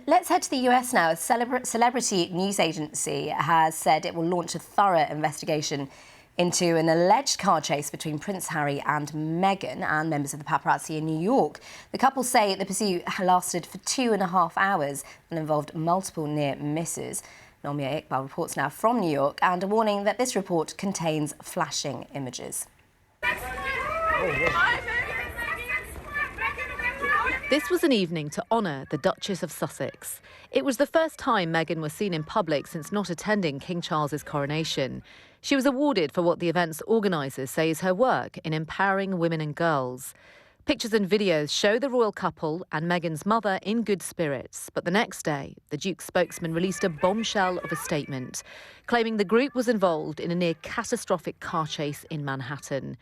Let's head to the US now. A celebrity news agency has said it will launch a thorough investigation into an alleged car chase between Prince Harry and Meghan and members of the paparazzi in New York. The couple say the pursuit lasted for 2.5 hours and involved multiple near misses. Nomia Iqbal reports now from New York, and a warning that this report contains flashing images. This was an evening to honour the Duchess of Sussex. It was the first time Meghan was seen in public since not attending King Charles's coronation. She was awarded for what the event's organisers say is her work in empowering women and girls. Pictures and videos show the royal couple and Meghan's mother in good spirits. But the next day, the Duke's spokesman released a bombshell of a statement, claiming the group was involved in a near-catastrophic car chase in Manhattan.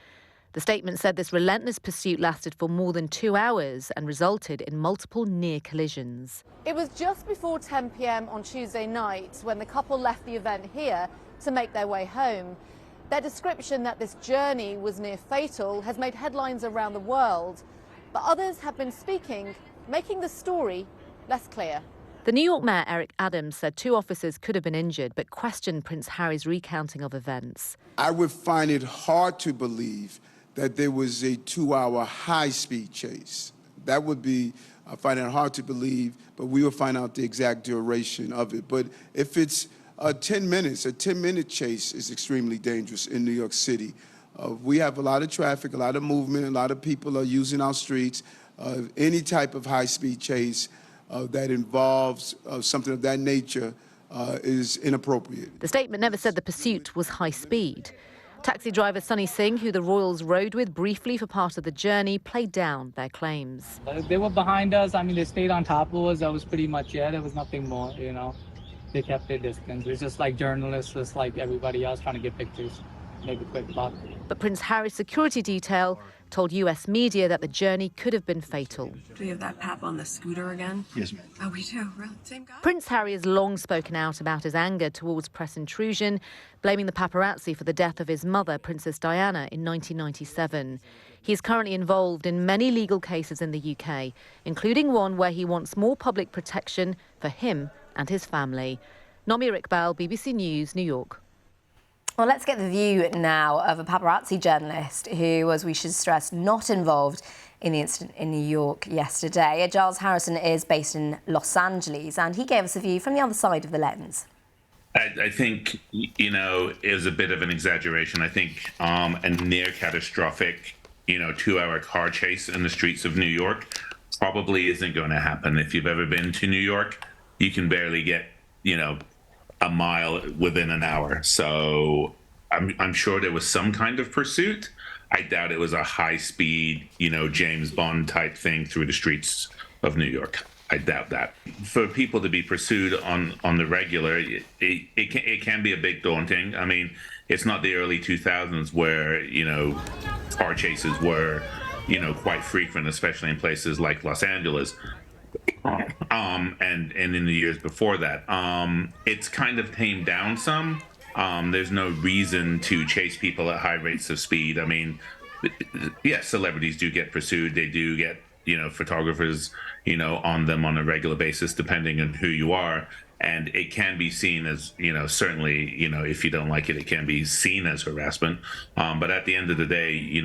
The statement said this relentless pursuit lasted for more than 2 hours and resulted in multiple near collisions. It was just before 10 p.m. on Tuesday night when the couple left the event here to make their way home. Their description that this journey was near fatal has made headlines around the world, but others have been speaking, making the story less clear. The New York Mayor Eric Adams said 2 officers could have been injured, but questioned Prince Harry's recounting of events. I would find it hard to believe that there was a 2-hour high-speed chase. That would be, I find it hard to believe, but we will find out the exact duration of it. But if it's 10 minutes, a 10-minute chase is extremely dangerous in New York City. We have a lot of traffic, a lot of movement, a lot of people are using our streets. Any type of high-speed chase that involves something of that nature is inappropriate. The statement never said the pursuit was high speed. Taxi driver Sunny Singh, who the royals rode with briefly for part of the journey, played down their claims. They were behind us. I mean, they stayed on top of us. That was pretty much it. There was nothing more, you know. They kept their distance. It was just like journalists, just like everybody else, trying to get pictures, make a quick buck. But Prince Harry's security detail told US media that the journey could have been fatal. Do we have that pap on the scooter again? Yes, ma'am. Oh, we do? Really? Same guy? Prince Harry has long spoken out about his anger towards press intrusion, blaming the paparazzi for the death of his mother, Princess Diana, in 1997. He is currently involved in many legal cases in the UK, including one where he wants more public protection for him and his family. Nomia Iqbal, BBC News, New York. Well, let's get the view now of a paparazzi journalist who was, we should stress, not involved in the incident in New York yesterday. Giles Harrison is based in Los Angeles, and he gave us a view from the other side of the lens. I think, you know, is a bit of an exaggeration. I think a near catastrophic, 2-hour car chase in the streets of New York probably isn't going to happen. If you've ever been to New York, you can barely get, a mile within an hour. So I'm sure there was some kind of pursuit. I doubt it was a high speed, James Bond type thing through the streets of New York. I doubt that. For people to be pursued on the regular, it can be a bit daunting. I mean, it's not the early 2000s where, car chases were, quite frequent, especially in places like Los Angeles. And in the years before that, it's kind of tamed down some. There's no reason to chase people at high rates of speed. I mean, yes, celebrities do get pursued. They do get, photographers, on them on a regular basis, depending on who you are. And it can be seen as, certainly, if you don't like it, it can be seen as harassment. But at the end of the day,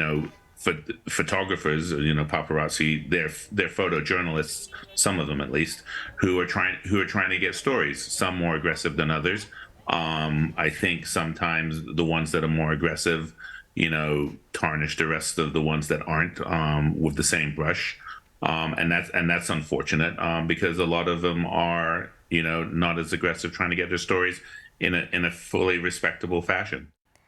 for photographers, paparazzi, they're photojournalists, some of them at least, who are trying to get stories. Some more aggressive than others. I think sometimes the ones that are more aggressive, tarnish the rest of the ones that aren't with the same brush, and that's unfortunate because a lot of them are not as aggressive trying to get their stories in a fully respectable fashion.